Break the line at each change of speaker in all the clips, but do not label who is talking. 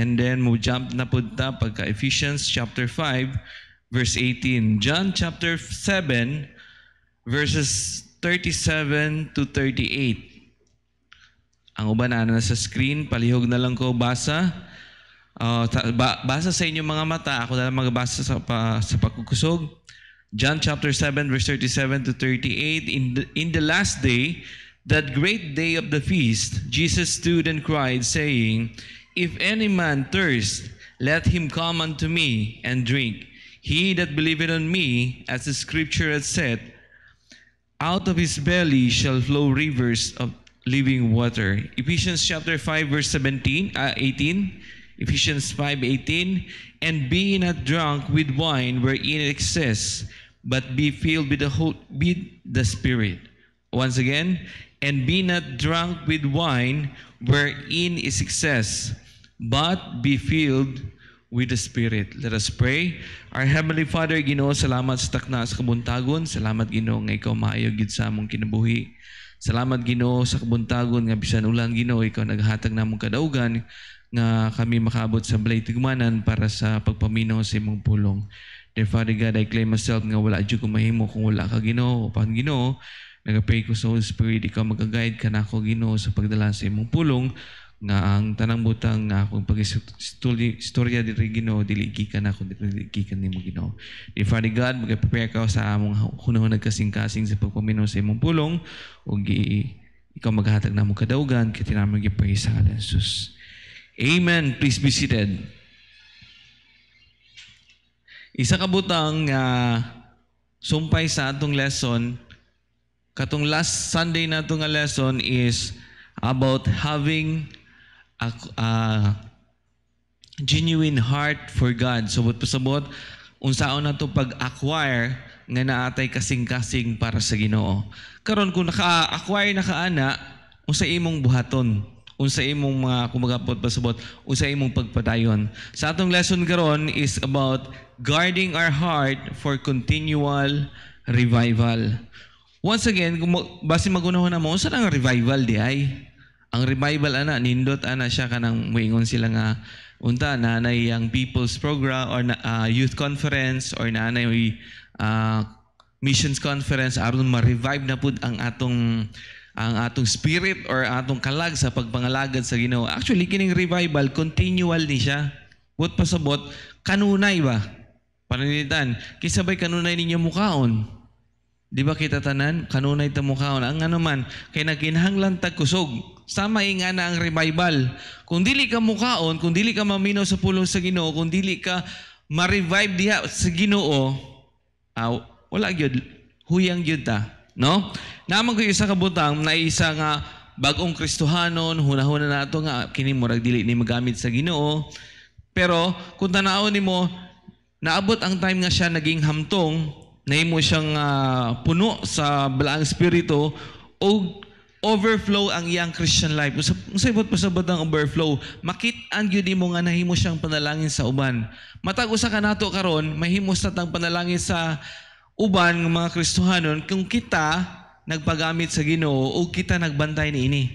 and then mo jump na punta pagka Ephesians chapter 5 verse 18. John chapter 7 verses 37 to 38. Ang uban na sa screen, palihog na lang ko basa. Basa sa inyong mga mata, ako na lang magbasa sa pagkukusog. John chapter 7 verse 37 to 38. In the last day, that great day of the feast, Jesus stood and cried, saying, If any man thirst, let him come unto me and drink. He that believeth on me, as the scripture hath said, out of his belly shall flow rivers of living water. Ephesians chapter 5 verse 18. Ephesians 5:18. And be not drunk with wine wherein excess, but be filled with the Spirit. Once again, and be not drunk with wine wherein is excess, but be filled with the Spirit. Let us pray. Our Heavenly Father, Ginoo, salamat sa takna sa kabuntagon. Salamat, Ginoo, nga ikaw maayog gid sa among kinabuhi. Salamat, Ginoo, sa kabuntagon nga bisan ulan, Ginoo, ikaw naghatag namong kadaugan nga kami makaabot sa balay tigmanan para sa pagpaminaw sa imong pulong. Dear Father God, I claim myself nga wala jud ko mahimo kung wala ka, Ginoo. Upan, Ginoo, nagapray ko sa Holy Spirit, ikaw mag-guide ka na ako, Ginoo, sa pagdala sa imong pulong, nga ang tanang butang nga akong pag-istorya diri, Ginoo, diligi ka na ako, diligi ka nimo, Ginoo. Dear Father God, mag-prepare ka sa among hunahon nagkasing-kasing sa pagpaminaw sa imong pulong, ug ikaw maghatag namong kadaugan, kiti namong gipray sa ngalan ni Jesus. Amen. Please be seated. Isa ka butang sumpay sa atong lesson. Katong last Sunday na itong lesson is about having a genuine heart for God. So, pasabot, unsaon na ito pag-acquire nga naatay kasing-kasing para sa Ginoo. Karon kung naka-acquire na kaana, unsa imong buhaton? Unsa imong mga kumagapot pasabot? Unsa imong pagpadayon? Sa atong lesson karon is about guarding our heart for continual revival. Once again, base magunahon na mo, saan ang revival di ay? Ang revival ana, nindot ana siya kanang moingon sila nga unta nanay ang people's program or youth conference or nanay missions conference aron ma-revive na pud ang atong spirit or atong kalag sa pagpangalagad sa Ginoo. Actually, kining revival continual ni siya. What pasabot kanunay ba? Paninitan, kisabay kanunay ninyo mukaon. Di ba kita tanan? Kanunay ta mukaon. Ang ano man, kay naginhanglan tag kusog. Sama nga na ang revival. Kung dili ka mukaon, kung dili ka maminaw sa pulong sa Ginoo, kung dili ka ma-revive diha sa Ginoo, wala gyud, huyang gyud ta. No? Naman ko isa kabutang na isa nga bagong Kristohanon, hunahuna na ito nga, kini murag dili ni magamit sa Ginoo. Pero kung tanaw nimo, naabot ang time nga siya naging hamtong, nahimo siyang puno sa balaang espiritu o overflow ang iyang Christian life. Usabot pasabot ang overflow. Makit-an gyud nimo nga nahimo siyang panalangin sa uban. Matag usa ka nato karon, mahimo sa tang panalangin sa uban ng mga Kristohanon kung kita nagpagamit sa Ginoo o kita nagbantay niini.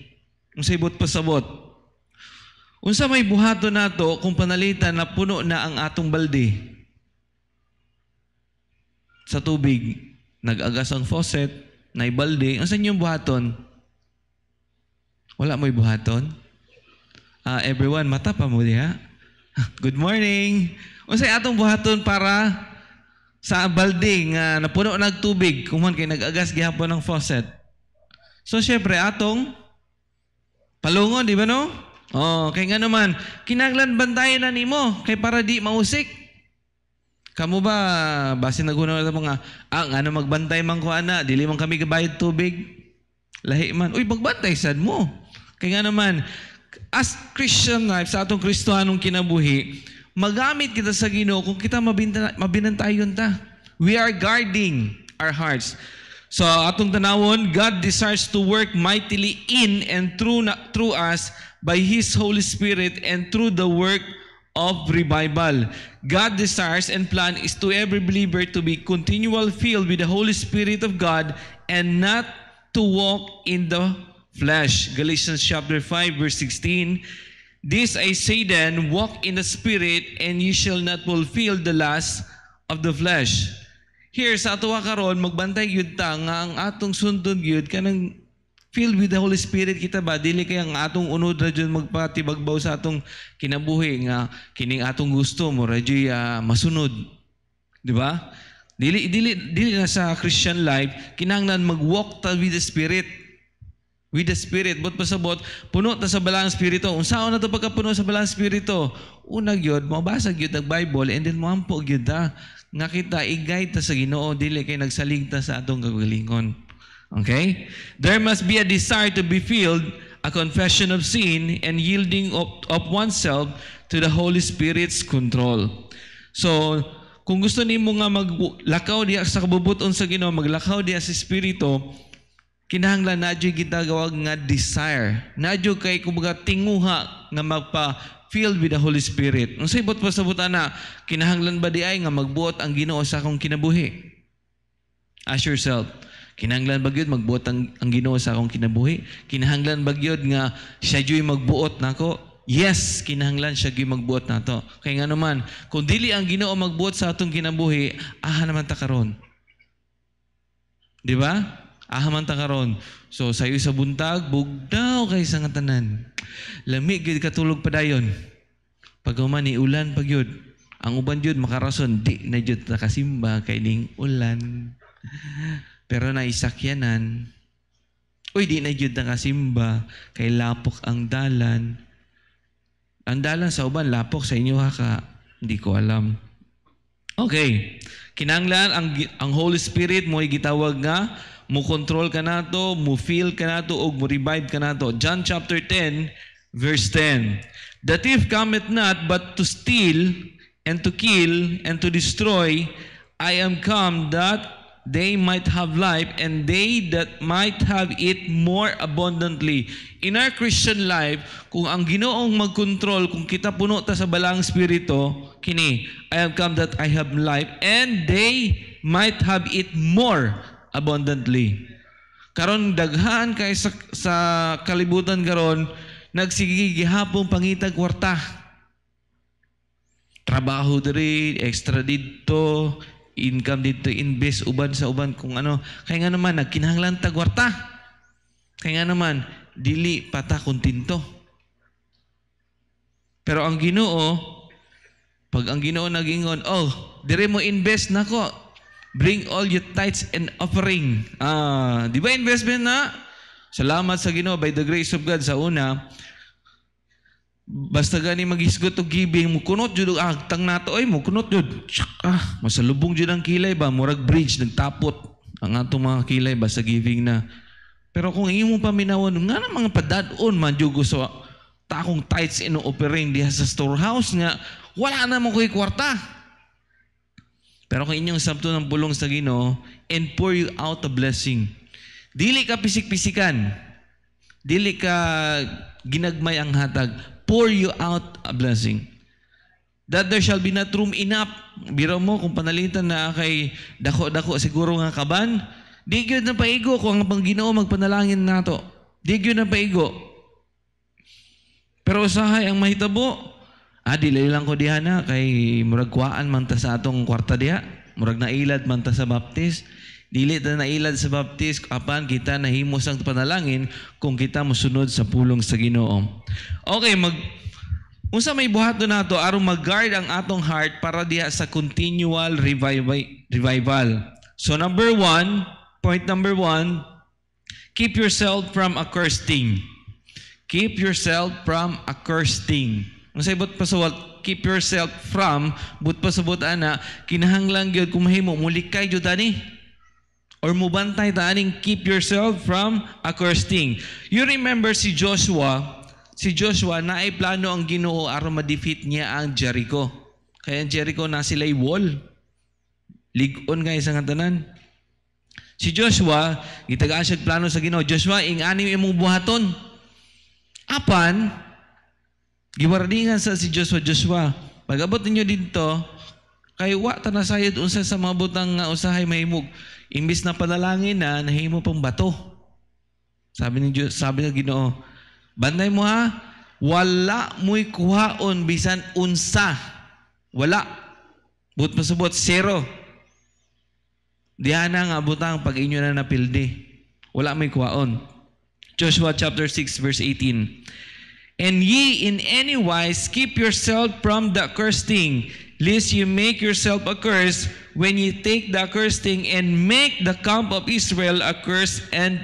Usabot pasabot. Unsa may buhaton nato kung panalitan na puno na ang atong balde sa tubig, nag-agas ang faucet, na balde, unsa yung buhaton? Wala mo'y buhaton? Everyone, mata pa mo diha. Good morning. Unsay atong buhaton para sa balde nga napuno ng tubig kung man kay nag-agas gihapon ng faucet? So syempre atong palungon, di ba no? Oh, kay nga naman kinahanglan bantayan na nimo kay para di mausik. Kamu ba base nagunaw sa mga ano magbantay man ko ana, dili man kami gabayad tubig. Lahi man. Uy, magbantay sad mo. Kay nga naman as Christian life sa atong Kristohanong kinabuhi, magamit kita sa Ginoo kung kita mabinantayon ta. We are guarding our hearts. So atong tanawon, God desires to work mightily in and through us by His Holy Spirit and through the work of revival. God desires and plan is to every believer to be continually filled with the Holy Spirit of God and not to walk in the flesh. Galatians chapter 5 verse 16. This I say then, walk in the Spirit, and ye shall not fulfill the lust of the flesh. Here, sa ato karon magbantay yun ta, nga ang atong sundon yun, kanang filled with the Holy Spirit kita ba? Dili kaya ang atong unod na dyan magpatibagbaw sa atong kinabuhi, nga kining atong gusto mo, radyo masunod. Di ba? Dili na sa Christian life, kinahanglan mag-walk ta with the Spirit. With the Spirit. But pasabot, puno ta sa balang Spirito. Unsaon na to pagkapuno sa balang Spirito? Unag yun, mabasag yun ang Bible, and then mampo yun ta. Nga kita, i-guide ta sa Ginoo, dili kay nagsalig ta sa atong kagalingon. Okay? There must be a desire to be filled, a confession of sin, and yielding of oneself to the Holy Spirit's control. So, kung gusto nimo nga maglakaw diya sa kabubuton sa Ginoo, maglakaw diya sa Espiritu, kinahanglan nadyo gitagawag nga desire. Nadyo kay kumbaga tinguha nga magpa-filled with the Holy Spirit. Ang sa ibot pasabutan na, kinahanglan ba di ay nga magbuot ang Ginoo sa akong kinabuhi? Ask yourself, kinahanglan ba gyud magbuot ang Ginoo sa akong kinabuhi? Kinahanglan ba gyud nga siya joy magbuot nako? Yes, kinahanglan siya gyud magbuot nato. Kay nga naman, kung dili ang Ginoo magbuot sa atong kinabuhi, naman ta karon. Di ba? Man ta karon. So sayo sa buntag, bugdaw kay sa nga tanan. Lami gyud katulog padayon. Pag human ni ulan pag yun. Ang uban jud makarason, di na jud nakasimba kay ning ulan. Pero naisakyanan, di na jud nakasimba kay lapok ang dalan. Ang dalan sa uban lapok, sa inyo ka. Hindi ko alam. Okay. Kinanglan ang Holy Spirit mo gitawag nga mo control ka nato, mo feel ka nato, o mo revive ka nato. John chapter 10, verse 10. The thief cometh not but to steal and to kill and to destroy. I am come that they might have life, and they that might have it more abundantly. In our Christian life, kung ang Ginoong mag-control, kung kita puno ta sa balang Espiritu, kini, I have come that I have life, and they might have it more abundantly. Karon daghan kay sa kalibutan karon nagsigigi gihapon pangitag kwarta. Trabaho diri, extra dito, income dito, invest uban sa uban kung ano. Kaya nga naman nagkinahanglan tag kwarta. Kaya nga naman dili pata kontento. Pero ang Ginoo, pag ang Ginoo nagingon, dire mo invest nako. Bring all your tithes and offering. Di ba investment na? Salamat sa Ginoo, by the grace of God. Sa una, basta gani maghisgot og giving, mukunot jud og agtang nato, mukunot jud. Masalubong jud ang kilay ba, murag bridge nagtapot ang atong mga kilay ba sa giving na. Pero kung imong paminawon nga na mga padadon man jud sa takong tithes and offering diha sa storehouse nga wala na mo koy kwarta. Pero kung inyong sabto ng bulong sa Ginoo, and pour you out a blessing. Dili ka pisik-pisikan. Dili ka ginagmay ang hatag. Pour you out a blessing. That there shall be not room enough. Biro mo, kung panalitan na kay dako-dako siguro nga kaban, di gyud na paigo kung ang Ginoo magpanalangin nato. Di gyud na paigo. Pero usahay ang mahitabo, dili lang ko diha na kay murag kuhaan man ta sa atong kwarta diha. Murag nailad man ta sa baptis. Dili ta nailad sa baptis apan kita nahimo sang panalangin kung kita mosunod sa pulong sa Ginoo. Okay, unsa may buhaton nato aron mag-guard ang atong heart para diha sa continual revival. So point number one, keep yourself from accursed thing. Keep yourself from accursed thing. Ang saibot pasawat, keep yourself from, but pasabot ana, kinahanglang gyud kung mahimo mulikay jud ani. Or mubantay ta aning keep yourself from accursed thing. You remember si Joshua naay plano ang Ginoo aron ma-defeat niya ang Jericho. Kaya ang Jericho na sila'y wall. Lig-on kay sa tanan. Si Joshua, gitagaan siya plano sa Ginoo. Joshua, ing-anim imong buhaton. Apan, giwardingan sa si Joshua, pag-abot ninyo dito, kay wa ta nasayod unsa sa mga butang nga usahay mahimog. Imbis na panalangin na, nahimo pang bato. Sabi ng Ginoo, banday mo ha, wala mo'y kuhaon bisan unsa. Wala. But pasubot, zero. Diyan nga butang pag inyo na napildi. Wala may kuhaon. Joshua chapter 6 verse 18. And ye in any wise keep yourself from the accursed thing, lest you make yourself a curse when ye take the accursed thing and make the camp of Israel a curse and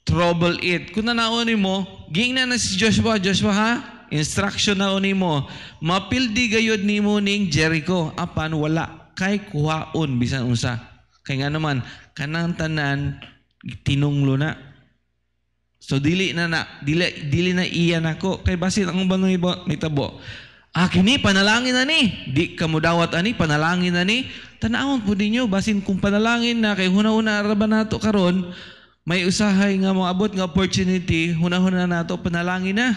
trouble it. Kung nanaonin mo, ging na si Joshua ha? Instruction na unin mo. Mapildi gayod ni mo ning Jericho. Apan wala. Kay kuhaon bisan unsa. Kay nga naman, kanang tanan, tinunglo na. So dili na iyan ako. Kay basit ang banong ibo, may tabo. Kini panalangin na ni. Di ka mo dawat ani, panalangin na ni. Tanawon po ninyo, basin kung panalangin na, kay huna-huna araban nato karon, may usahay nga mga abot nga opportunity, huna-huna nato, panalangin na.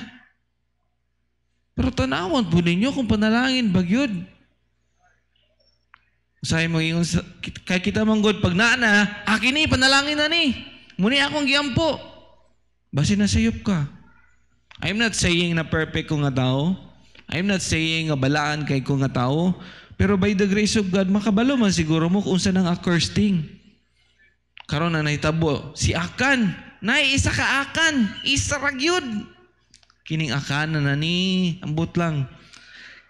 Pero tanawon po ninyo kung panalangin, bagyod. Usahay mo yung, kay kita manggod, pag naana, kini panalangin na ni. Muni akong giyampo. Basin na sayop ka. I'm not saying na perfect ko nga tao. I'm not saying nga balaan kay ko nga tao. Pero by the grace of God, makabalo man siguro mo kung saan ang accursed thing. Karon na nahitabo, si Akan. Isa ka Akan. Isa ragyod. Kining Akan na ni. Ambot lang.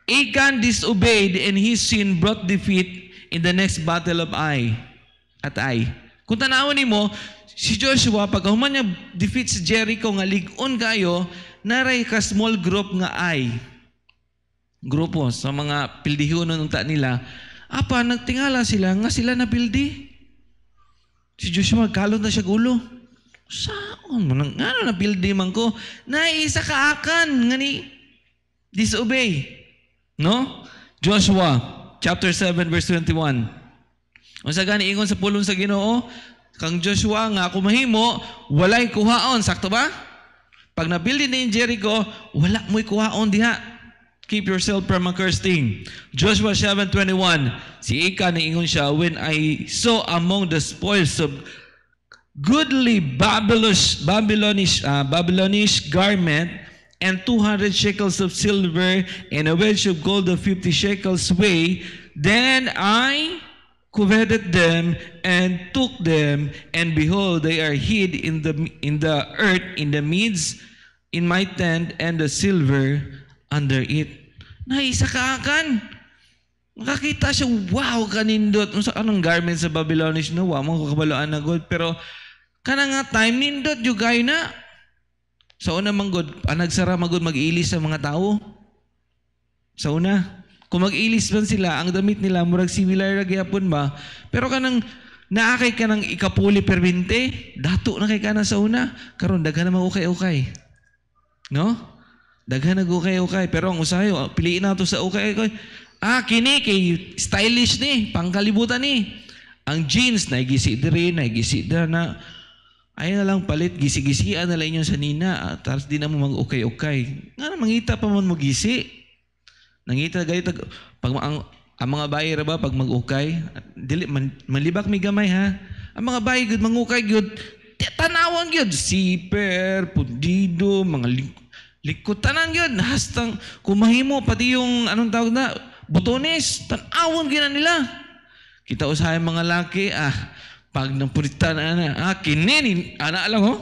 Akan disobeyed and his sin brought defeat in the next battle of Ai. At Ai. Kung tanawin mo, si Joshua, pag human niya defeat si Jericho nga ligon kayo, naray ka small group nga Ai. Grupo sa mga pildihiyon nung ta nila, nagtingala sila nga sila na pildi. Si Joshua, kalon na siya gulo. Saan mo? Nga na pildi man ko? Naisa ka Akan nga ni disobey. No? Joshua, chapter 7, verse 21. Kung sa gani ingon sa pulong sa Ginoo, kang Joshua nga kumahimo, walay kuhaon. Sakto ba? Pag nabildi na yung Jericho, wala mo'y kuhaon diha. Keep yourself from a cursed thing. Joshua 7:21. Si Achan ingon siya, when I saw among the spoils of goodly Babylonish garment and 200 shekels of silver and a wedge of gold of 50 shekels weight, then I coveted them and took them, and behold, they are hid in the earth in the midst in my tent, and the silver under it. Naisa ka Akan. Makakita siya, wow, kanindot. Unsa kanang garment sa Babylonish, no? Wow, mga kakabalaan na gold. Pero, kanang nga time, nindot, yung gayo na. Sa una, manggod, nagsara magod mag-ilis sa mga tao. Sa una. Kung mag-ilis man sila, ang damit nila, murag similar na gyapon ba? Pero kanang, naakay ka ng ikapuli per 20, dato na kay ka na sa una. Karon daghan na mag-ukay-ukay. No? Daghan nag-ukay-ukay. Pero ang usahay, piliin na ito sa ukay-ukay. Kini, kay stylish ni, pangkalibutan ni. Ang jeans, naigisi diri, naigisi dira na. Ayun na lang palit, gisi-gisian na lang yun sa nina. Tapos di na mo mag-ukay-ukay. Nga na, mangita pa man mo gisi. Nangita, ganito. Pag ang mga bayi ba, pag mag-ukay, dili, malibak may gamay ha. Ang mga bayi, good, mangukay, good, tanawang yun. Siper, pundido, mga likutan yun. Hastang kumahimo, pati yung, anong tawag na, butones, tanawang gina nila. Kita usahay mga laki, pag napuritan na, kinin, lang ho.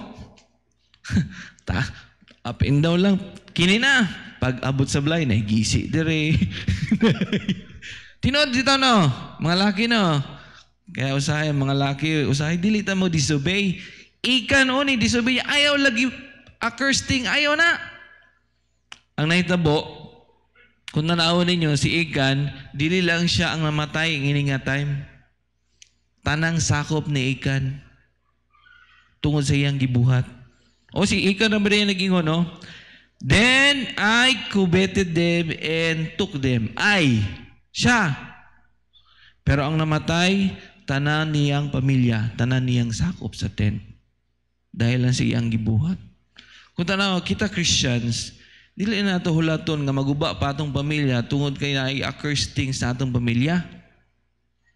Up and down lang, kinin na. Pag abot sa blay, nagisi dire. Tinod dito no, mga laki no. Kaya usahay, mga laki, usahay, dilita mo disobey. Ikan o ni disobey, ayaw lagi, accursed thing, ayaw na. Ang nahitabo, kung nanawin ninyo, si Achan, dili lang siya ang namatay ng nga time. Tanang sakop ni Achan tungod sa iyang gibuhat. O si Achan naman rin nag-ingon, no? Then I coveted them and took them. Siya. Pero ang namatay, tanan niyang pamilya, tanan niyang sakop sa tent. Dahil lang sa iyang gibuhat. Kung tanaw, kita Christians, dili na ito hulaton nga maguba pa atong pamilya tungod kay na-accursed things sa atong pamilya.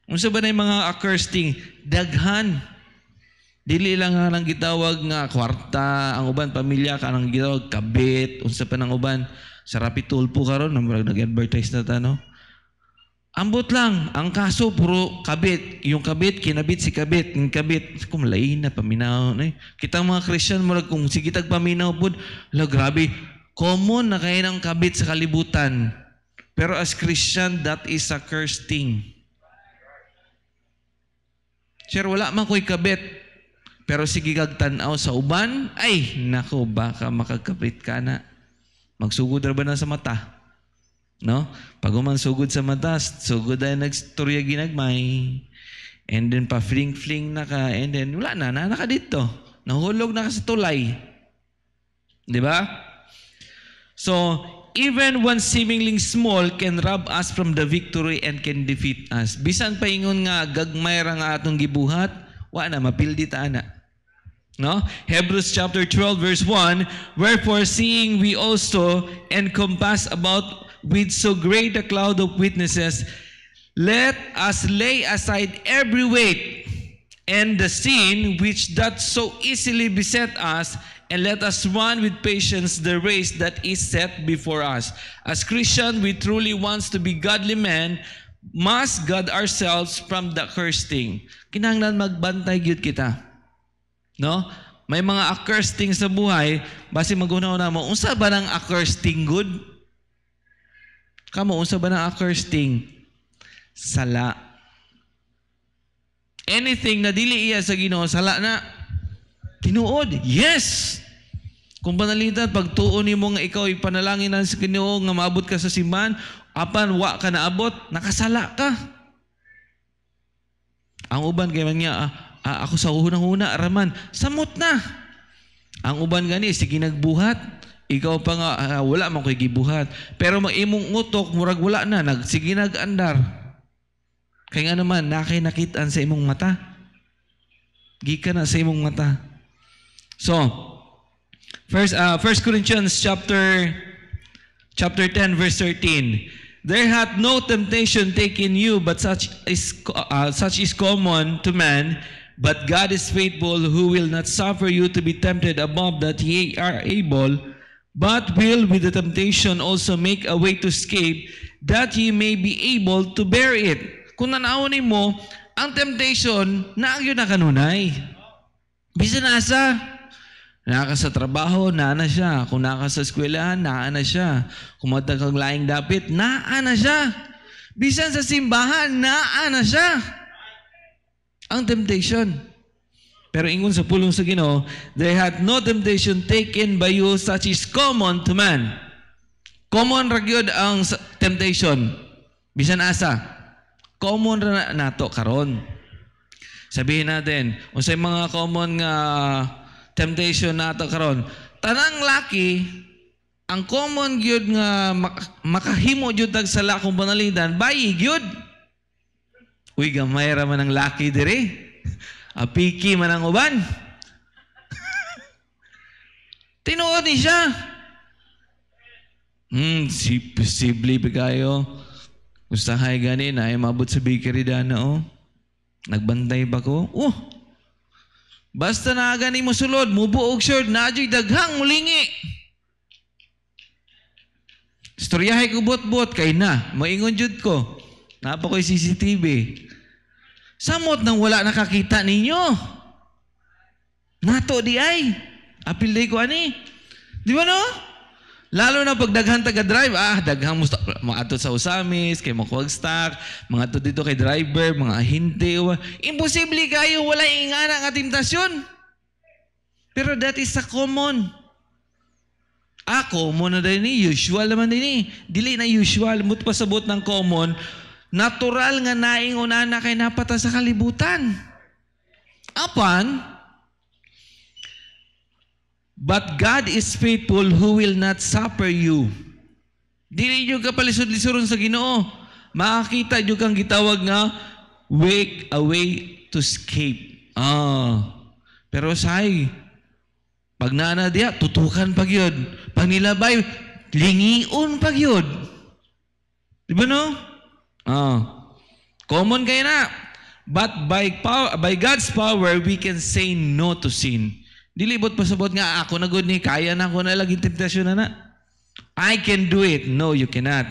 Unsa ba na yung mga accursed thing? Daghan. Dili lang nga nang gitawag nga kwarta, ang uban pamilya ka nang gitawag kabit, unsa pa nang uban sa Rapitulpo karon nag-advertise na ta no. Ambot lang, ang kaso puro kabit. Yung kabit, kinabit si kabit, yung kabit. Kung lain na, paminaw. Kita mga Christian, murag kung sige tagpaminaw po, grabe, common na kayo ng kabit sa kalibutan. Pero as Christian, that is a cursed thing. Sir, wala man ko'y kabit. Pero sige kagtanaw sa uban, ay, nako, baka makagkabit ka na. Magsugod na ba na sa mata? No? Pag sugod sa mata, sugod ay nagstorya ginagmay. And then pa-fling-fling na ka. And then wala na ka dito. Nahulog na ka sa tulay. Di ba? So, even one seemingly small can rob us from the victory and can defeat us. Bisan pa ingon nga, gagmay ra nga atong gibuhat, wala na, mapildi ta na. No? Hebrews chapter 12 verse 1, wherefore seeing we also encompass about with so great a cloud of witnesses, let us lay aside every weight and the sin which doth so easily beset us, and let us run with patience the race that is set before us. As Christian, we truly wants to be godly men, must guard ourselves from the cursed thing. Kinahanglan magbantay gyud kita. No? May mga accursed things sa buhay, basi magunaw na mo, unsa ba ng accursed thing good? Kamo, unsa ba ng accursed thing? Sala. Anything na dili iya sa Ginoo, sala na. Tinuod, yes! Kung panalitan, pagtuon nimo nga ikaw ipanalangin na sa Ginoo nga maabot ka sa simbahan, apan wa ka naabot, nakasala ka. Ang uban kay man niya, ako sa unang-una, araman, samot na. Ang uban gani, sige nagbuhat, ikaw pa nga, wala man ko'y gibuhat. Pero mag-imong utok, murag wala na, sige nag-andar. Kaya nga naman, nakitaan sa imong mata. Gika na sa imong mata. So, First Corinthians chapter 10 verse 13. There hath no temptation taken you, but such is common to man. But God is faithful, who will not suffer you to be tempted above that ye are able, but will with the temptation also make a way to escape, that ye may be able to bear it. Kung nanawin mo, ang temptation, naagyo na kanunay. Bisa nasa, naka sa trabaho, naana siya. Kung naka sa eskwelahan, naana siya. Kung matagkang laing dapit, naana siya. Bisan sa simbahan, naana siya. Ang temptation. Pero ingon sa pulong sa Ginoo, there hath no temptation taken by you such is common to man. Common ra gyud ang temptation. Bisan asa. Common ra nato karon. Sabihin natin, unsay mga common nga temptation nato karon. Tanang laki, ang common gyud nga makahimo gyud tag sala kung panalidan, bayi gyud. Uy, gamay ra man ang laki diri. Apiki man ang uban. Tinuod ni siya. Posible pa kayo. Usahay gani na ay mabot sa bakery dana oh. Nagbantay ba ko? Basta na gani mo sulod, mubuog short, nadyo'y daghang mulingi. Storyahay ko bot-bot kay na, maingon jud ko. Napa ko'y CCTV. Samot nang wala nakakita ninyo. Nato di ay. Apil day ko ani. Di ba no? Lalo na pag daghan taga-drive, daghang maatot sa usamis, kay makuwag stock, mga to dito kay driver, mga ahinte. Imposible kayo, wala ingana nga temptasyon. Pero that is a common. Common na din usual naman din Dili na usual, mut pasabot ng common, natural nga naingunan na kay napata sa kalibutan. Apan, but God is faithful, who will not suffer you. Dili nyo ka palisod-lisuron sa Ginoo. Makakita nyo kang gitawag nga, wake away to escape. Pero say, pag naana diya, tutukan pag yun. Pag nilabay, lingion pag yun. Di ba no? Common kayo na. But by God's power, we can say no to sin. Dilibot pasabot nga ako na good ni kaya na ako na lagi temptasyon na. I can do it. No, you cannot.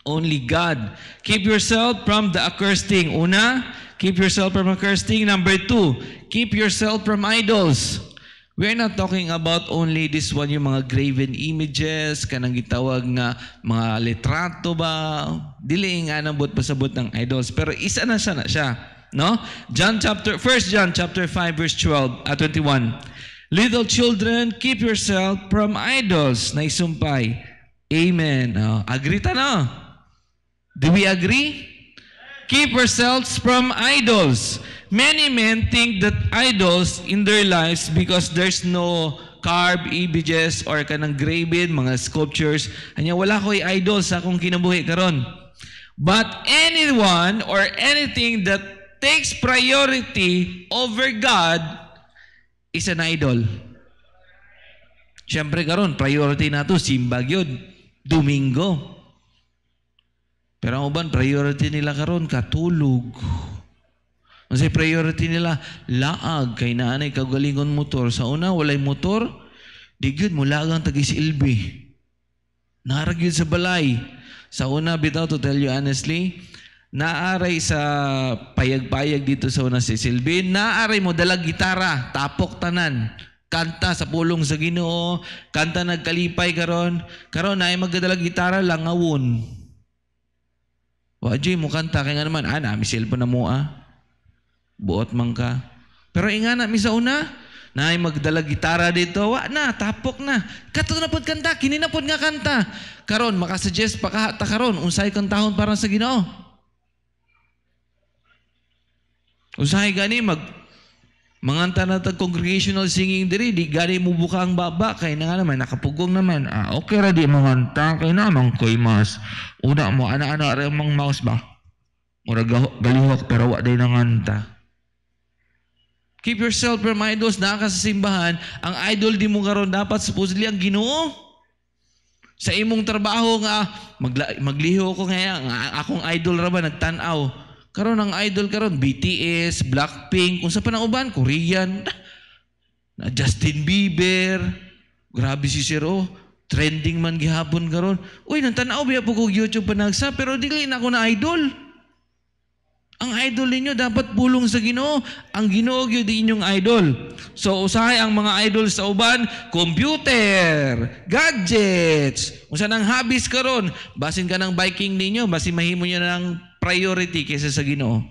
Only God. Keep yourself from the accursed thing. Una, keep yourself from accursed thing. Number 2, keep yourself from idols. We're not talking about only this one, yung mga graven images, kanang gitawag na mga litrato ba, dili nga nabot pasabot ng idols. Pero isa na siya, no? 1 John chapter 5 verse 21. Little children, keep yourself from idols. Naisumpay. Amen. Agree ta no? Do we agree? Keep yourselves from idols. Many men think that idols in their lives because there's no carved images or kanang graven, mga sculptures. Anya wala ko'y idol sa akong kinabuhi karon. But anyone or anything that takes priority over God is an idol. Siyempre karon, priority nato simba gyud, Domingo. Pero ang uban priority nila karon katulog. Kasi priority nila, laag kay naanay kagalingon motor. Sa una, walay motor, di gyud mo lagang tagisilbi. Narag yun sa balay. Sa una, bitaw to tell you honestly, naaray sa payag-payag dito sa una si Silbi, naaray mo dalag gitara, tapok tanan, kanta sa pulong sa Ginoo, kanta nagkalipay karon na ay magdadalag gitara lang ngawon. Wajay mo kanta kay nga naman, nami cellphone na mo buot man ka. Pero ingana mi sa una, na ay magdala gitara dito, wa na, tapok na. Kato na pod kanta, kini na pod nga kanta. Karon makasuggest pa kahata karon unsay kantahon para sa Ginoo. Usahay gani manganta na tag congregational singing diri, di gani mo buka ang baba kay na nga naman nakapugong naman. Okay ra di manganta kay naman koy mas. Una mo ana-ana ra mang mouse ba. Mura galihok pero wa day nanganta. Keep yourself from idols. Naka sa simbahan, ang idol di mo karon dapat supposedly ang Ginoo. Sa imong trabaho nga magliho ko nga akong idol ra ba nagtan-aw. Karon ang idol karon BTS, Blackpink, kung sa panauban Korean, na Justin Bieber. Grabe si Sir trending man gihapon karon. Uy, nagtan-aw biya po ko YouTube panagsa pero dili na ako na idol. Ang idol ninyo dapat pulong sa Ginoo. Ang Ginoo gyud inyong idol. So usahay ang mga idol sa uban, computer, gadgets. Unsa nang hobbies karon? Basin ka ng biking ninyo, basin mahimo niyo ng priority kaysa sa Ginoo.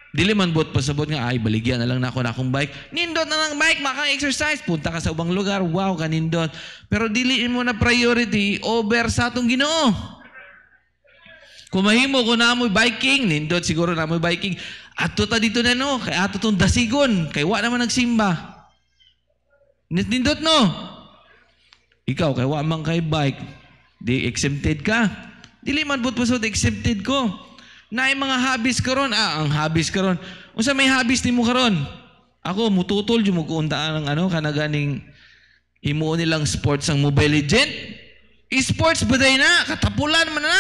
Dili man bot pasabot nga ay baligyan na lang nako na akong bike. Nindot na ng bike, maka-exercise, punta ka sa ubang lugar, wow ka nindot. Pero diliin mo na priority over sa atong Ginoo. Kung mahimo ko na amoy biking, nindot siguro na amoy biking. Ato ta dito na no, kay ato tong dasigon, kay wa naman nagsimba. Nindot no. Ikaw kay wa man kay bike, di exempted ka. Dili man bot pasod exempted ko. Naay mga hobbies karon, ang hobbies karon. Unsa may hobbies nimo karon? Ako mututol jud mo kuuntaan ng kanaganing himuon nilang sports ang Mobile Legend. E-sports baday na, katapulan man na.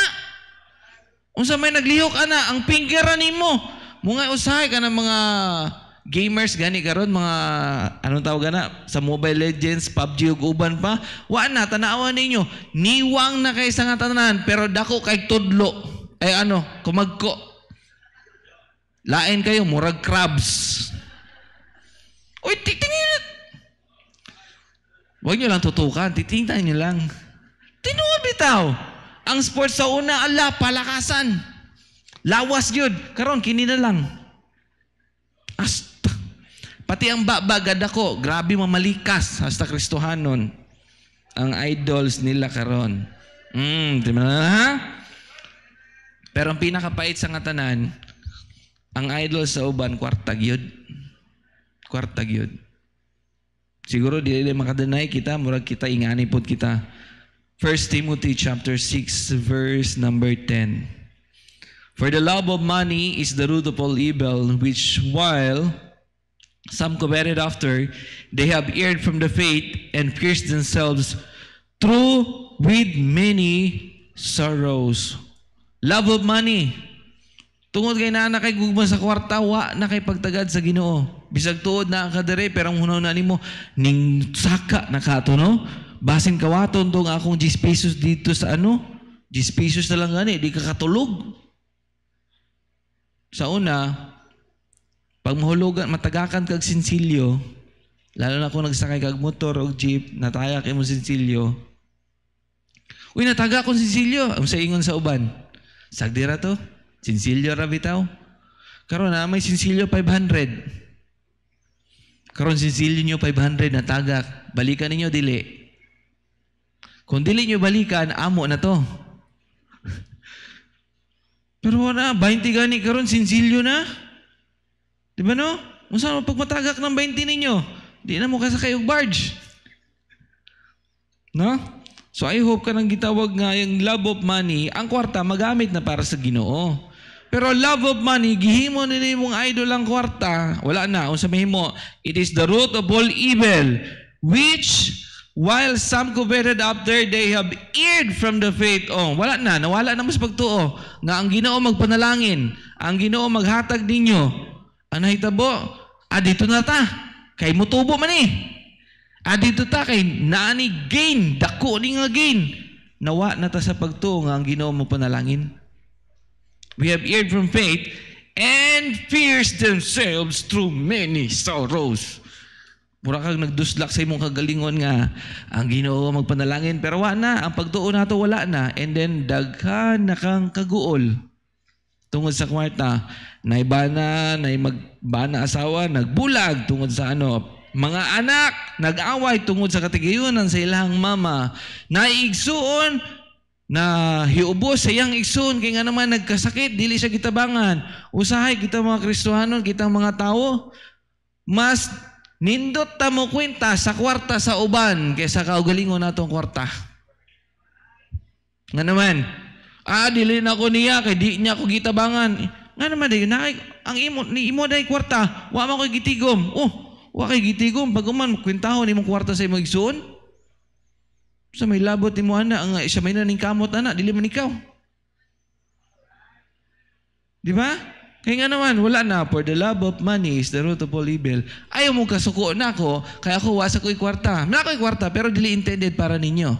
Unsa may naglihok ana ang finger nimo. Mga usahay ka ng mga gamers gani karon mga anong tawag na sa Mobile Legends, PUBG ug uban pa. Wa na tanawan ninyo. Niwang na kay sa nga tanan pero dako kay tudlo. Ay kumagko. Lain kayo murag crabs. Uy, titingin. Huwag nyo lang tutukan, titingnan nyo lang. Tinuod bitaw. Ang sports sa una, palakasan. Lawas yun. Karon kini na lang. Hasta. Pati ang babagad ako, grabe mamalikas. Hasta Kristohanon. Ang idols nila karon. Tima na ha? Pero ang pinakapait sa nga tanan, ang idols sa uban, kwartag yun. Kwartag yun. Siguro di makadanay kita, murag kita ingani pod kita. 1 Timothy chapter 6 verse number 10. For the love of money is the root of all evil, which while some coveted after, they have erred from the faith and pierced themselves through with many sorrows. Love of money. Tungod kay naa kay gugma sa kwarta, wa na kay pagtagad sa Ginoo. Bisag tuod na ka dere, pero ang hunaw na nimo ning saka na kato, no? Basin kawaton tong akong 10 pesos dito sa 10 pesos na lang gani, di ka katulog. Sa una, pag mahulugan, matagakan kag sinsilyo, lalo na kung nagsakay kag motor o jeep, nataya kay mo sinsilyo. Uy, nataga akong sinsilyo. Ang sa ingon sa uban. Sagdira to. Sinsilyo ra bitaw. Karon na may sinsilyo 500. Karon sinsilyo nyo 500 natagak. Balikan ninyo dili. Kung dili nyo balikan, amo na to. Pero wala, 20 gani karon sinsilyo na. Di ba no? Kung saan pag matagak ng 20 ninyo, di na mo kasakay og barge. No? So I hope ka nang gitawag nga yung love of money, ang kwarta magamit na para sa Ginoo. Pero love of money, gihimo nila mong idol ang kwarta, wala na. Kung sabihin mo, it is the root of all evil, which while some coveted after, they have erred from the faith. Oh, wala na, nawala na mo sa pagtuo. Nga ang Ginoo magpanalangin, ang Ginoo maghatag ninyo. Ang nahitabo, dito na ta, kay mutubo man eh. Dito ta, kay naani gain, dako ni nga gain. Nawa na ta sa pagtuo nga ang Ginoo magpanalangin. We have erred from faith and pierced themselves through many sorrows. Mura kang nagduslak sa imong kagalingon nga ang Ginoo magpanalangin, pero wala na, ang pagtuo nato wala na, and then daghan na kang kaguol. Tungod sa kwarta, naibana, magbana asawa, nagbulag tungod sa mga anak, nag-away tungod sa katigayunan sa ilang mama, naigsuon, na hiubos sa iyang igsoon, kaya nga naman nagkasakit, dili siya gitabangan. Usahay kita mga Kristohanon, kita mga tao, mas nindot ta mo kwenta sa kwarta sa uban kaysa kaugalingon natong kwarta. Nga naman, dili na ko niya, kay di niya ko gitabangan. Nga naman, ang imo dahil kwarta, wa mo ko'y gitigom. Wa kay gitigom, pag kwentahon imong kwarta sa imong igsoon, sa may labot ni mo ana, ang isa may naning kamot ana, dili man ikaw. Di ba? Kaya nga naman, wala na. For the love of money is the root of all evil. Ayaw mo kasuko na ako, kaya ako wasa ko'y kwarta. Na ko'y kwarta, pero dili intended para ninyo.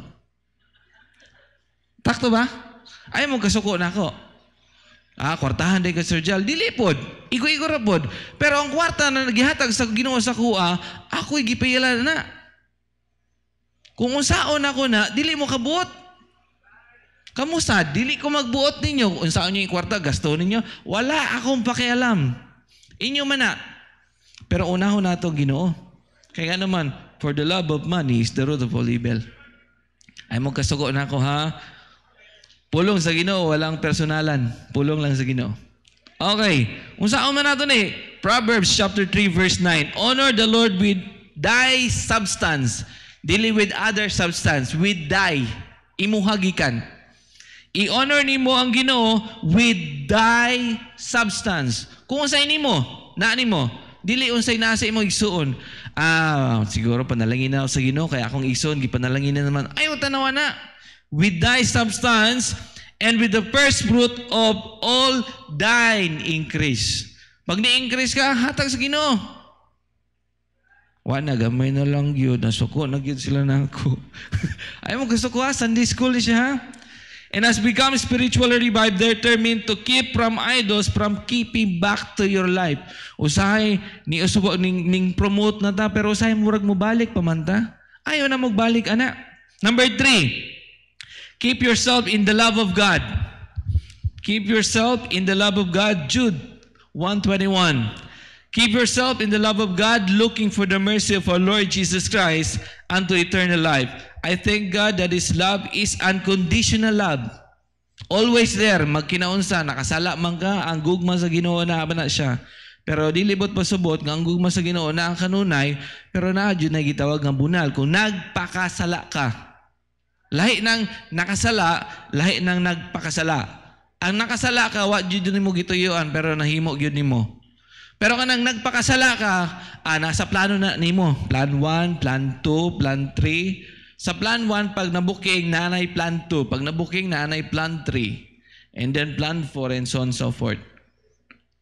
Takto ba? Ayaw mo kasuko na ako. Kwartahan day ka, Sir Jal. Dili pod. Igo-igo ra pod. Pero ang kwarta na nagihatag sa Ginoo sa kuha, ako'y gipayala na. Kung unsaon ako na, dili mo kabuot. Kamusta? Dili ko magbuot ninyo. Unsaon nyo yung kwarta, gasto ninyo. Wala akong pakialam. Inyo man na. Pero unahon na ito, Ginoo. Kaya naman, for the love of money is the root of all evil. Ay mo kasugo na ako, ha? Pulong sa Ginoo, walang personalan. Pulong lang sa Ginoo. Okay. Unsaon man nato ni? Proverbs chapter 3 verse 9. Honor the Lord with thy substance. Dili with other substance, with thy, imuhagikan. I-honor nimo ang Ginoo with thy substance. Kung unsay nimo, naa nimo, dili unsay nasa imong igsuon. Siguro panalangin na ako sa Ginoo, kaya akong igsuon gipanalangin na naman. Ayaw tanawa na. With thy substance and with the first fruit of all thine increase. Pag ni-increase ka, hatag sa Ginoo. Gamay na lang yun. Nasuko na yun sila na ako. Ay mo gusto ko Sunday school siya ha. And as become spiritually revived, determined to keep from idols from keeping back to your life. Usahay, ning promote na ta, pero usahay murag mo balik pamanta. Ayaw na magbalik, anak. Number 3, keep yourself in the love of God. Keep yourself in the love of God. Jude 1:21. Keep yourself in the love of God, looking for the mercy of our Lord Jesus Christ unto eternal life. I thank God that His love is unconditional love. Always there, magkinaunsa, nakasala man ka, ang gugma sa Ginoo na na siya. Pero di libot pasubot nga ang gugma sa Ginoo na ang kanunay, pero na jud na gitawag nga bunal kung nagpakasala ka. Lahi nang nakasala, lahi nang nagpakasala. Ang nakasala ka, wa jud nimo gituyuan, pero nahimo gyud nimo. Pero kanang nagpakasala ka, nasa plano na nimo. Plan 1, plan 2, plan 3. Sa plan 1, pag nabuking, nanay plan 2. Pag nabuking, nanay plan 3. And then plan 4 and so on and so forth.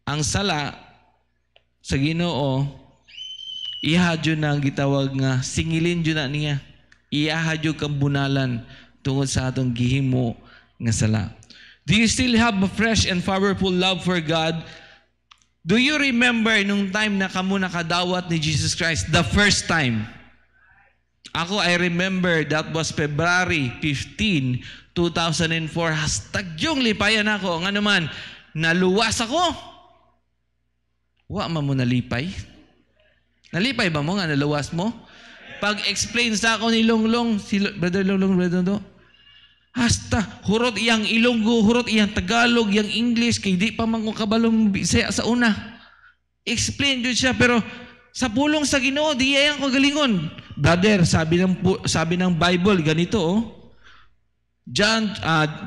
ang sala sa Ginoo ihadyo na ang gitawag nga singilin jud na niya. Ihadyo kang bunalan tungod sa atong gihimo nga sala. Do you still have a fresh and powerful love for God? Do you remember nung time na kamo nakadawat ni Jesus Christ the first time? Ako, I remember that was February 15, 2004. Hastag yung lipayan ako. Nga naman, naluwas ako. Wa man mo nalipay? Nalipay ba mo nga naluwas mo? Pag-explain sa ako ni Longlong, si Brother Longlong, Brother Do, hasta, hurot iyang Ilonggo, hurot iyang Tagalog, iyang English, kay di pa man kong kabalong Bisaya sa una. Explain yun siya, pero sa pulong sa Ginoo, di iyang kagalingon. Brother, sabi ng Bible, ganito, oh. John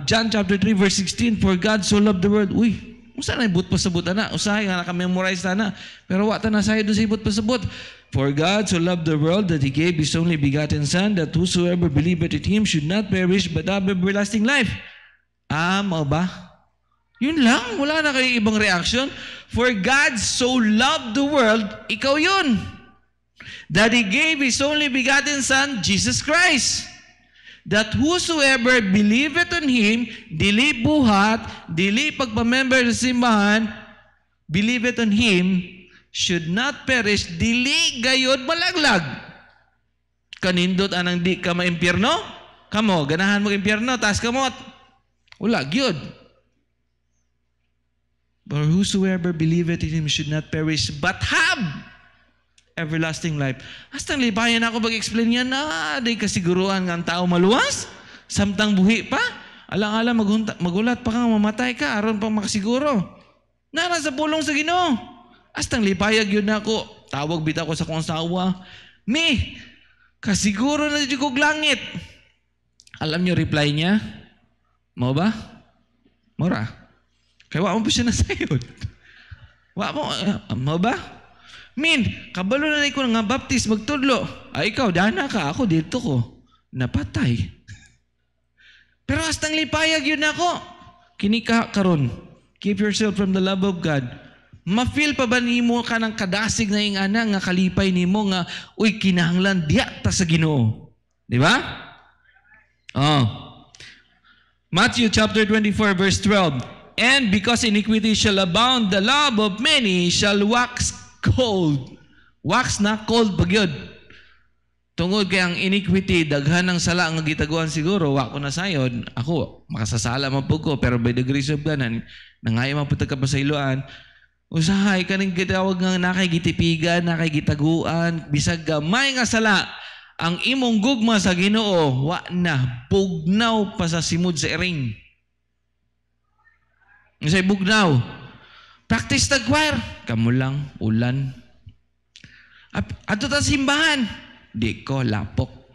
chapter 3, verse 16, for God so loved the world. Uy, usa na ibut pasabot na. Usahay nga naka-memorize na. Pero wata na sayo doon sa ibut pasabot. For God so loved the world that He gave His only begotten Son, that whosoever believeth in Him should not perish but have everlasting life. Mao ba? Yun lang. Wala na kayo ibang reaction. For God so loved the world, ikaw yun. That He gave His only begotten Son, Jesus Christ. That whosoever believeth on Him, dili buhat, dili pagpamember sa simbahan, believeth on Him, should not perish, dili gayod malaglag. Kanindot anang di ka maimpyerno? Kamo, ganahan mo impyerno, tas kamot. Wala, gyud. But whosoever believeth in Him should not perish, but have everlasting life. Hastang libayan ako pag-explain yan na day kasiguruhan ng tao maluwas. Samtang buhi pa. Alang-alang magulat pa kang mamatay ka aron pang makasiguro. Nara sa pulong sa Ginoo. Hastang lipayag yun na ako. Tawag bita ko sa kong asawa. Mi, kasiguro na dito kong langit. Alam niyo reply niya? Mo ba? Mora. Kaya wa mo pa siya nasayod. Wa mo ba? Min, kabalo na ko nga baptist magtudlo. Ay ikaw, dana ka. Ako dito ko. Napatay. Pero hastang lipayag yun ako. Kinika karon. Keep yourself from the love of God. Ma-feel pa ba nimo ka ng kadasig na ingana nga kalipay nimo nga uy kinahanglan diya ta sa Ginoo. Di ba? Oh. Matthew chapter 24 verse 12. And because iniquity shall abound, the love of many shall wax cold. Wax na cold pagyod. Tungod kay ang iniquity daghan ng sala nga gitaguan siguro wa ko na sayod. Ako makasasala man pud ko pero by the grace of God nangaya man pud ka pasayloan. Usahay kaning gitawag nga nakay-gitipigan, nakay-gitaguan, bisag gamay nga sala, ang imong gugma sa Ginoo, wa na, bugnaw pa sa simud sa iring. Say bugnaw. Practice the choir. Kamu lang, ulan. Ato ta simbahan. Di ko, lapok.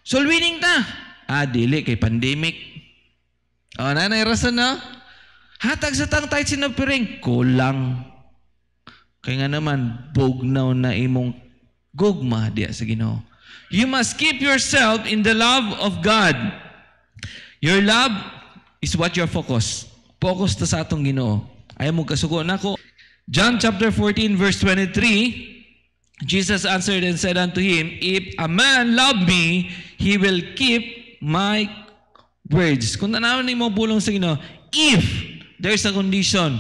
Solwining ta. Dili, kay pandemic. Nanay rason na. Hatag sa tang tayo sinapiring, kulang. Kaya nga naman, bugnaw na imong gugma diya sa Ginoo. You must keep yourself in the love of God. Your love is what your focus. Focus ta sa atong Ginoo. Ayaw mo kasugo na ko. John chapter 14 verse 23, Jesus answered and said unto him, if a man love me, he will keep my words. Kung tanawan ni mo bulong sa Ginoo, if there's a condition,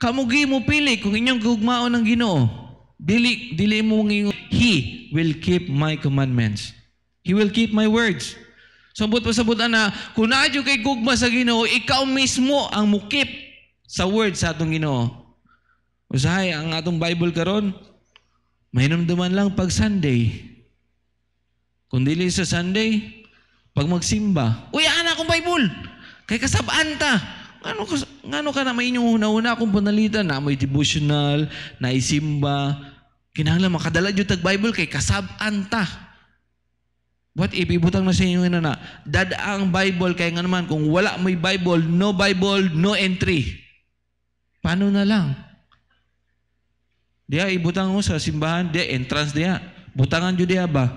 kamugi mo pili kung inyong gugmaon ng Ginoo. Dili mo ngingon, He will keep my commandments. He will keep my words. Sabot pa sabot na, kung naadyo kay gugma sa Ginoo, ikaw mismo ang mukip sa words sa atong Ginoo. Usahay, ang atong Bible karon, mahinumduman lang pag Sunday. Kung dili sa Sunday, pag magsimba, uy, ana akong Bible. Kay kasabaan ta. Ngano ka na may inyong una-una akong panalitan na may devotional, na isimba. Kinahanglan makadala jud tag Bible kay kasabaan ta. What if ibutang na sa inyo na dadaang Bible kay nga naman kung wala may Bible, no entry. Paano na lang? Diya ibutang mo sa simbahan, diya entrance diya. Butangan jud diya ba?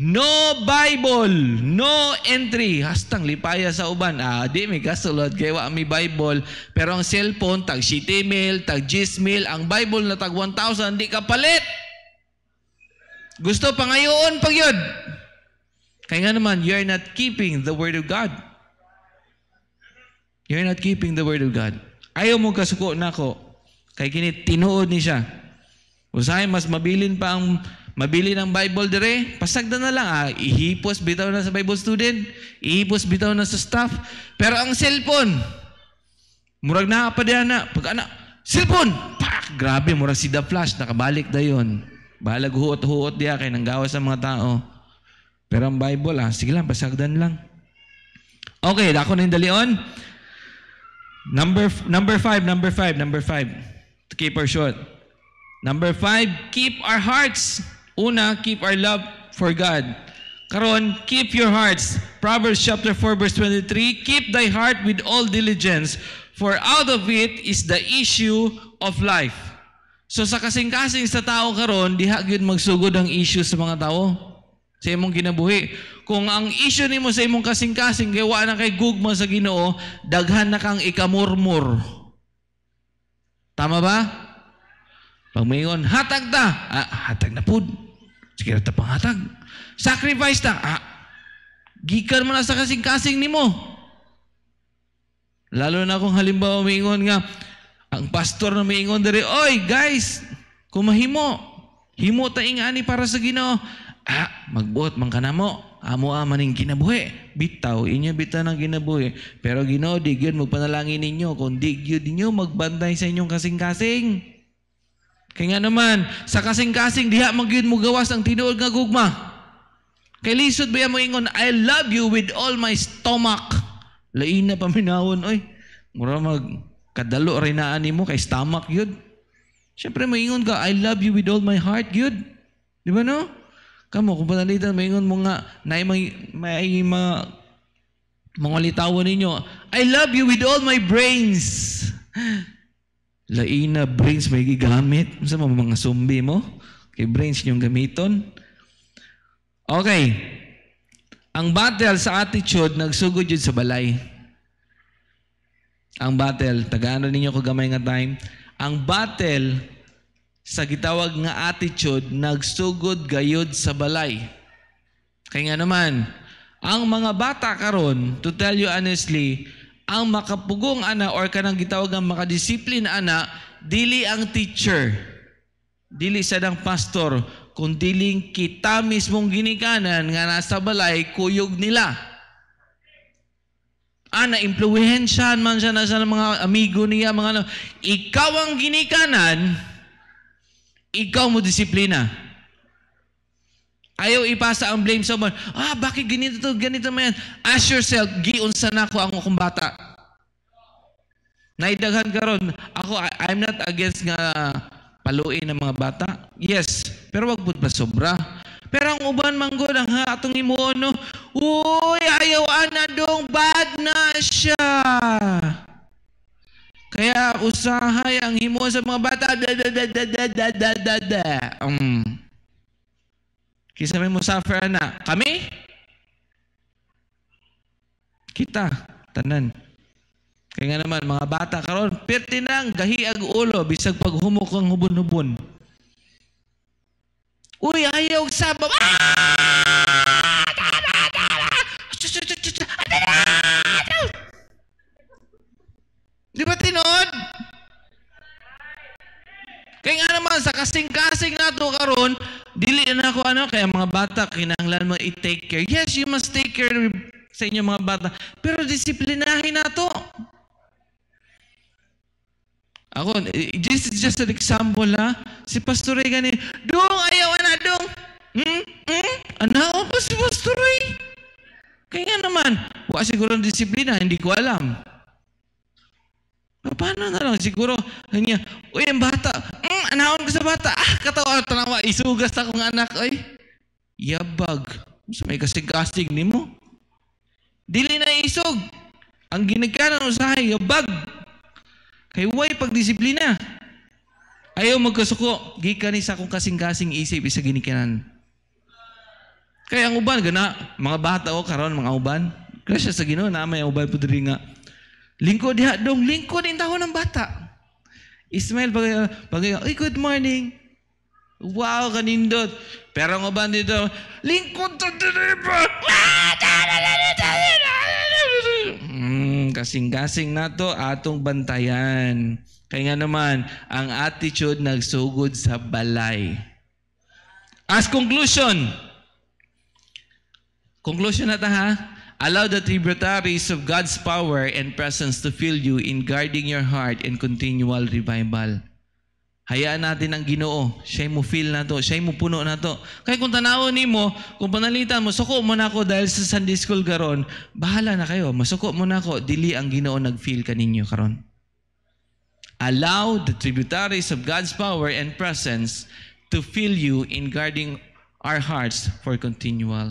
No Bible, no entry. Hastang lipaya sa uban. Di may kasulod kaya wa may Bible. Pero ang cellphone, tag 7,000, tag 10,000. Ang Bible na tag 1,000, di ka palit. Gusto pa ngayon pag yun. Kaya nga naman, you're not keeping the Word of God. You're not keeping the Word of God. Ayaw mo kasuko na ko. Kaya kinit, tinuod ni siya. Usahay, mas mabilin pa ang mabili ng Bible dire, pasagda na lang. Ihipos bitaw na sa Bible student, ihipos bitaw na sa staff. Pero ang cellphone, murag na pa diyan na. Pag anak, cellphone! Pak! Grabe, murag si The Flash, nakabalik da yun. Balag huot-huot diya kay nanggawa sa mga tao. Pero ang Bible, sige lang, pasagdan lang. Okay, dako na yung dalion. Number 5. To keep our short. Number 5, keep our hearts. Una, keep our love for God. Karon, keep your hearts. Proverbs chapter 4 verse 23, keep thy heart with all diligence, for out of it is the issue of life. So sa kasing-kasing sa tao karon, diha gyud magsugod ang issue sa mga tao sa imong kinabuhi. Kung ang issue nimo sa imong kasing-kasing kay wa na kay gugma sa Ginoo, daghan na kang ikamurmur. Tama ba? Pag mayon, hatag ta. Hatag na pud. Sige ta pang hatag. Sacrifice ta. Gikan mo na sa kasing-kasing nimo. Lalo na kung halimbawa mayon nga, ang pastor na mayon diri, oy guys, kumahimo. Himo ta ingani para sa Ginoo. Magbuot man kanamo. Amo maning kinabuhi. Bitaw, inyo bitaw ng kinabuhi. Pero Ginoo, di gyud magpanalangin ninyo. Kung di gyud ninyo, magbantay sa inyong kasing-kasing. Kaya nga naman, sa kasing-kasing, diha magyud mo gawas ang tinuod nga gugma. Kay lisod ba mo ingon, I love you with all my stomach. Lain na paminawon, oy. Mura magkadalo rin na mo kay stomach yun. Siyempre, maingon ka, I love you with all my heart, yun. Di ba no? Kamo, kung panalitan, maingon mo nga, na may mga litawan ninyo, I love you with all my brains. Lain na brains may gigamit. Sa mga zombie mo, kay brains niyong gamiton. Okay. Ang battle sa attitude, nagsugod yun sa balay. Ang battle, tagaan ninyo ko gamay nga time. Ang battle sa gitawag nga attitude, nagsugod gayod sa balay. Kaya nga naman, ang mga bata karon, to tell you honestly, ang makapugong ana or kanang gitawag ang makadisiplin ana, dili ang teacher, dili sa dang pastor, kung diling kita mismong ginikanan nga nasa balay, kuyog nila. Na-impluwensyahan man siya na sa mga amigo niya, mga ano. Ikaw ang ginikanan, ikaw mo disiplina. Ayaw ipasa ang blame sa someone. Bakit ganito man yan? Ask yourself, giunsa na ako ang akong bata. Naidaghan karon. Ako, I'm not against nga paluin ng mga bata. Yes, pero wag pud pa sobra. Pero ang uban manggod ang atong imuon, no? Uy, ayaw ana dong, bad na siya. Kaya usahay ang himo sa mga bata. Kisa may musafir na. Kami? Kita. Tanan. Kaya nga naman, mga bata karon, pertinang gahiag ulo, bisag paghumok ang hubon-hubon. Uy, ayaw sabab. Di ba tinod? Kaya nga naman, sa kasing-kasing na ito karon, dili na ako kaya mga bata, kinahanglan mo i-take care. Yes, you must take care sa inyong mga bata. Pero disiplinahin na ito. Ako, this is just an example ha. Si Pastor Ray ganin, dong, ayaw na, dong. Ano pa si Pastor Ray? Kaya nga naman, wala siguro ng disiplina, hindi ko alam. Paano na lang? Siguro, kanya, uy, ang bata, anahon ka sa bata, katawa, tanawa, isugas akong anak, ay. Yabag. Sa may kasing-kasing ni mo. Dili na isog. Ang ginagkanan usahay, yabag. Kay way pagdisiplina. Ayaw magkasuko. Gikan sa akong kasing-kasing isip isa ginikanan. Kaya ang uban, gana, mga bata o karon mga uban, grasya sa Ginoo na may uban po diri nga, lingkod diha dong, lingkod din taon ng bata. Ismail, bagay, good morning. Wow, kanindot. Pero ang uban dito, lingkod to diri pa. Kasing-kasing na to atong bantayan. Kaya nga naman, ang attitude nagsugod sa balay. As conclusion na ta ha, allow the tributaries of God's power and presence to fill you in guarding your heart and continual revival. Hayaan natin ang Ginoo. Siya mo feel na to. Siya mo puno na to. Kaya kung tanawon nimo, kung panalitan mo, suko mo na ako dahil sa Sunday School karon, bahala na kayo. Masuko mo na ako. Dili ang Ginoo nag-feel kaninyo karon. Allow the tributaries of God's power and presence to fill you in guarding our hearts for continual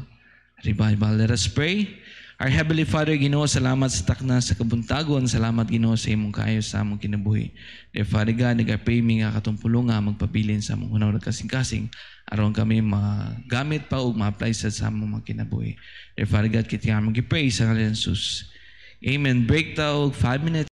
revival. Let us pray. Our Heavenly Father, Ginoo, salamat sa takna sa kabuntagon. Salamat, Ginoo, sa imong kayo sa among kinabuhi. Dear Father God, nag-pray mi nga katungpulong nga magpabilin sa among hunaw na kasing-kasing aron kami magamit pa o ma-apply sa among mga kinabuhi. Dear Father God, kita nga mag-pray sa ngalan ng Jesus. Amen. Break tayo 5 minutes.